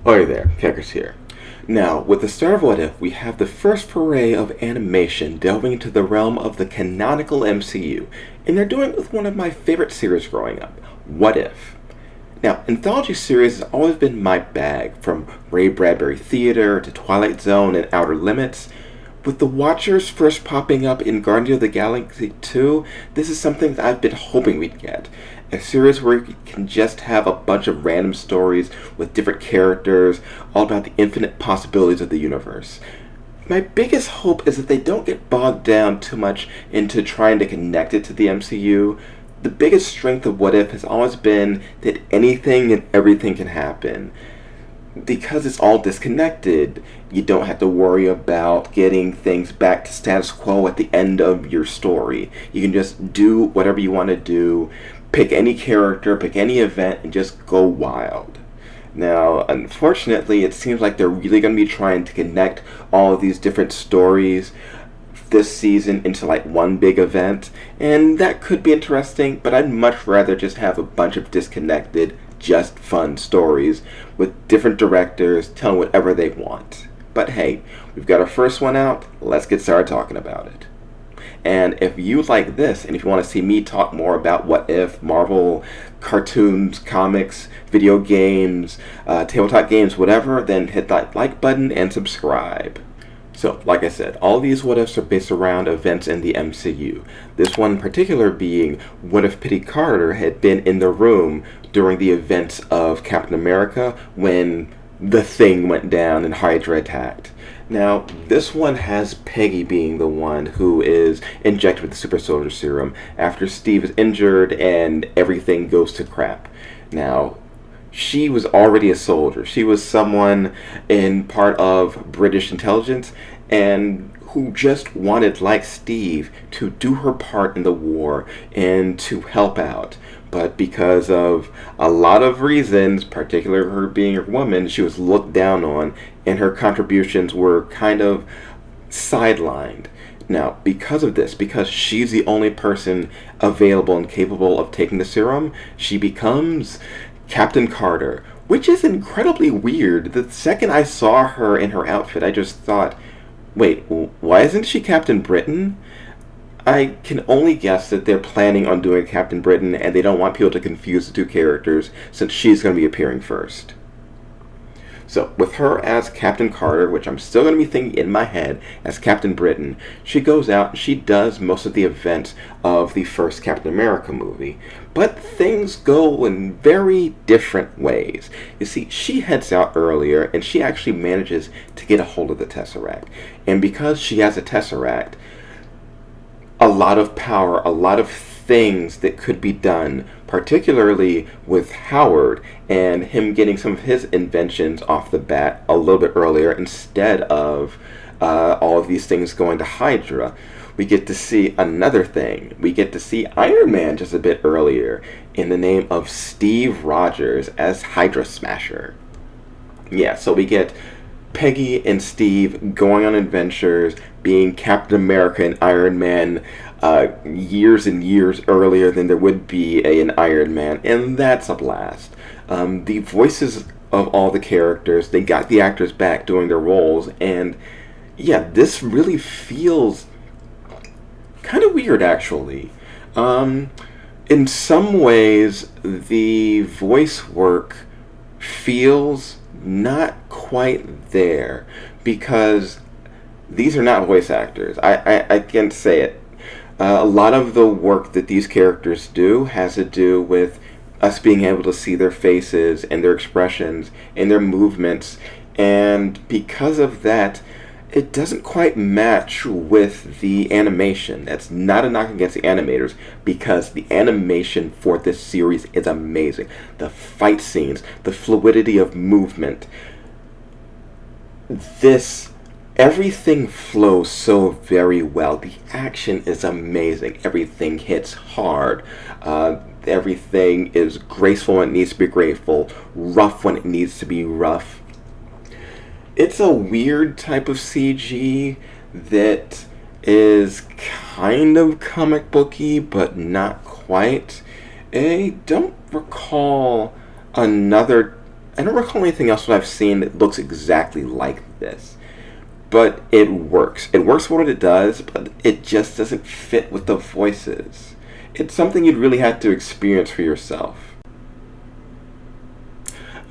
Oi there, Keckers here. Now, with the start of What If, we have the first foray of animation delving into the realm of the canonical MCU, and they're doing it with one of my favorite series growing up, What If. Now, Anthology series has always been my bag, from Ray Bradbury Theater to Twilight Zone and Outer Limits. With the Watchers first popping up in Guardians of the Galaxy 2, this is something that I've been hoping we'd get. A series where you can just have a bunch of random stories with different characters, all about the infinite possibilities of the universe. My biggest hope is that they don't get bogged down too much into trying to connect it to the MCU. The biggest strength of What If has always been that anything and everything can happen. Because it's all disconnected, you don't have to worry about getting things back to status quo at the end of your story. You can just do whatever you want to do, pick any character, pick any event, and just go wild. Now, unfortunately, it seems like they're really going to be trying to connect all of these different stories this season into like one big event, and that could be interesting, but I'd much rather just have a bunch of disconnected, just fun stories with different directors telling whatever they want. But hey, we've got our first one out, let's get started talking about it. And if you like this, and if you want to see me talk more about What If, Marvel, cartoons, comics, video games, tabletop games, whatever, then hit that like button and subscribe. So, like I said, all these What Ifs are based around events in the MCU. This one in particular being, what if Peggy Carter had been in the room during the events of Captain America when the Thing went down and Hydra attacked. Now, this one has Peggy being the one who is injected with the super soldier serum after Steve is injured and everything goes to crap. Now, she was already a soldier. She was someone in part of British intelligence and who just wanted, like Steve, to do her part in the war and to help out. But because of a lot of reasons, particularly her being a woman, she was looked down on and her contributions were kind of sidelined. Now, because of this, because she's the only person available and capable of taking the serum, she becomes Captain Carter, which is incredibly weird. The second I saw her in her outfit, I just thought, wait, why isn't she Captain Britain? I can only guess that they're planning on doing Captain Britain and they don't want people to confuse the two characters since she's going to be appearing first. So, with her as Captain Carter, which I'm still going to be thinking in my head as Captain Britain, she goes out and she does most of the events of the first Captain America movie. But things go in very different ways. You see, she heads out earlier and she actually manages to get a hold of the Tesseract. And because she has a Tesseract, a lot of power, a lot of things that could be done, particularly with Howard and him getting some of his inventions off the bat a little bit earlier instead of all of these things going to Hydra. We get to see another thing. We get to see Iron Man just a bit earlier in the name of Steve Rogers as Hydra Smasher. Yeah, so we get Peggy and Steve going on adventures, being Captain America and Iron Man years and years earlier than there would be an Iron Man, and that's a blast. The voices of all the characters, they got the actors back doing their roles, and yeah, this really feels kind of weird, actually. In some ways, the voice work feels not quite there because these are not voice actors. I can't say it. A lot of the work that these characters do has to do with us being able to see their faces and their expressions and their movements, and because of that, it doesn't quite match with the animation. That's not a knock against the animators, because the animation for this series is amazing. The fight scenes, the fluidity of movement, everything flows so very well. The action is amazing. Everything hits hard. Everything is graceful when it needs to be graceful, rough when it needs to be rough. It's a weird type of CG that is kind of comic booky, but not quite. I don't recall another I don't recall anything else that I've seen that looks exactly like this. But it works. It works for what it does, but it just doesn't fit with the voices. It's something you'd really have to experience for yourself.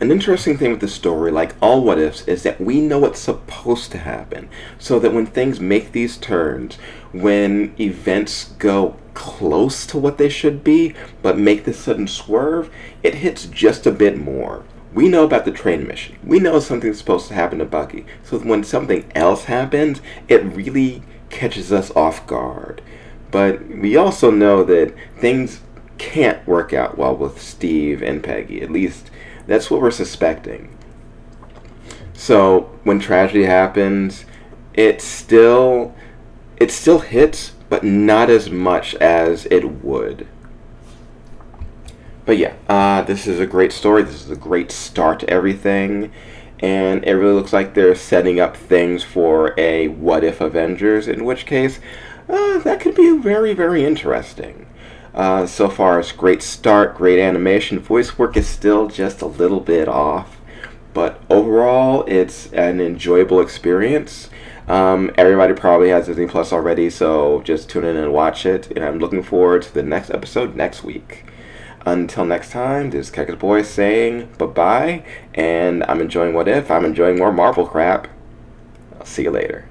An interesting thing with the story, like all what ifs, is that we know what's supposed to happen. So that when things make these turns, when events go close to what they should be, but make this sudden swerve, it hits just a bit more. We know about the train mission. We know something's supposed to happen to Bucky. So when something else happens, it really catches us off guard. But we also know that things can't work out well with Steve and Peggy. At least that's what we're suspecting. So when tragedy happens, it still hits, but not as much as it would. But yeah, this is a great story. This is a great start to everything. And it really looks like they're setting up things for a What If Avengers, in which case, that could be very, very interesting. So far, it's great start, great animation. Voice work is still just a little bit off. But overall, it's an enjoyable experience. Everybody probably has Disney Plus already, so just tune in and watch it. And I'm looking forward to the next episode next week. Until next time, this is Keka's Boy saying bye-bye, and I'm enjoying What If. I'm enjoying more Marvel crap. I'll see you later.